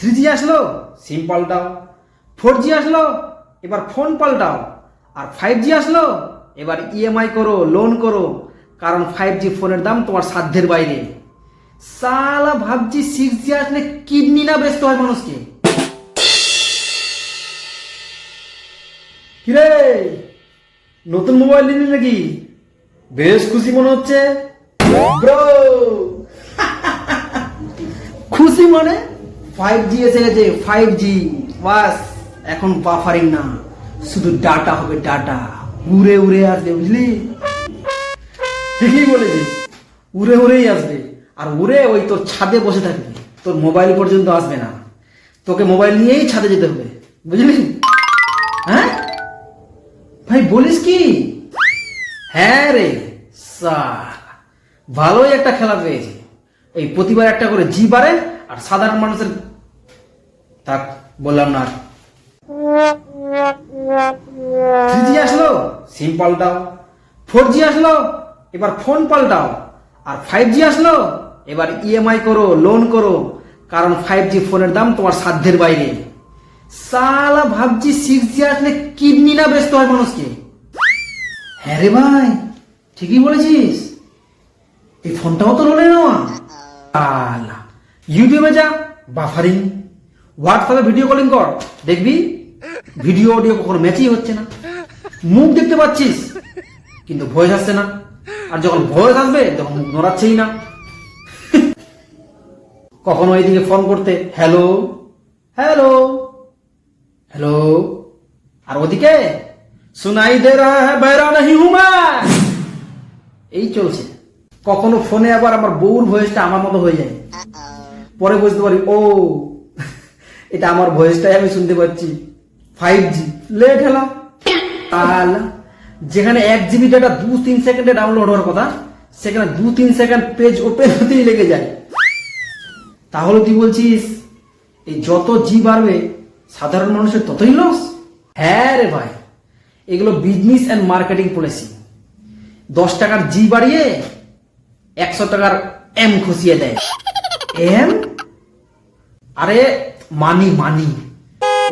3G আসলো, সিম পাল্টাও। 4G আসলো, এবার ফোন পাল্টাও। আর 5G আসলো, এবার ইএমআই করো, লোন করো, কারণ 5G ফোনের দাম তোমার সাধ্যের বাইরে। সালা ভাবছি 6G আসলে কিডনি না বেচতে হয় মানুষকে। কিরে, নতুন মোবাইল নিলি নাকি? বেশ খুশি মনে হচ্ছে ব্রো। খুশি মানে 5G এসে গেছে, 5G। বাস এখন বাফারিং না, শুধু ডাটা হবে, ডাটা উড়ে উড়ে আসবে, বুঝলি? ঠিকই বলেছিস, উড়ে উড়েই আসবে। আর উড়ে ওই তোর ছাদে বসে থাকবে, তোর মোবাইল পর্যন্ত আসবে না। তোকে মোবাইল নিয়েই ছাদে যেতে হবে, বুঝলি? হ্যাঁ ভাই, বলিস কি? হ্যাঁ রে, ভালোই একটা খেলা পেয়েছে। এই প্রতিবার একটা করে জি বাড়ে, আর সাধারণ মানুষের থাক, বললাম না। 3G আসলো, সিম পাল্টাও। 4G আসলো, এবার ফোন পাল্টাও। আর 5G আসলো, এবার ইএমআই করো, লোন করো, কারণ 5G ফোনের দাম তোমার সাধ্যের বাইরে। সালা ভাবছি 6G আসলে কিডনি না বেচতে হয় মানুষকে। হ্যাঁ রে ভাই, ঠিকই বলেছিস। এই ফোনটাও তো রোলে নেওয়া। আলা, ইউটিউবে যা, বাফারিং। হোয়াটসঅ্যাপে ভিডিও কলিং কর, দেখবি ভিডিও অডিও কখনো ম্যাচই হচ্ছে না। মুখ দেখতে পাচ্ছিস কিন্তু ভয়েস আসছে না, আর যখন ভয়েস আসবে তখন মুখ নড়াচ্ছেই না। কখনো এইদিকে ফোন করতে হ্যালো হ্যালো হ্যালো, আর ওদিকে সুনাই দে রহা হ্যায় বহরা नहीं हूं मैं। এই চলছে। কখনো ফোনে আবার আমার বউর ভয়েসটা আমার মতো হয়ে যায়, পরে বুঝতে পারি ও এটা আমার ভয়েসটাই আমি শুনতে পাচ্ছি। 5G লেট হলো। তাহলে যেখানে 1 GB ডাটা 2-3 সেকেন্ডে ডাউনলোড হওয়ার কথা, সেখানে 2-3 সেকেন্ড পেজ ওপেন হতেই লেগে যায়। তাহলে তুই বলছিস এই যত জি বাড়বে সাধারণ মানুষের ততই লস? হ্যাঁ রে ভাই, এগুলো বিজনেস অ্যান্ড মার্কেটিং পলিসি। 10 টাকার জি বাড়িয়ে 100 টাকার এম খুশিয়ে দেয়। এম? আরে মানি মানি,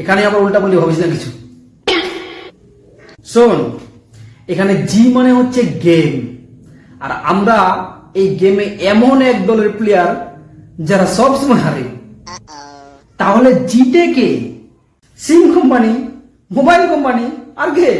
এখানে আবার উল্টা বলি ভাবিস না কিছু। শোন, এখানে জি মানে হচ্ছে গেম, আর আমরা এই গেমে এমন এক দলের প্লেয়ার যারা সবসময় হারে। তাহলে জিতে কে? সিম কোম্পানি, মোবাইল কোম্পানি, আর কে?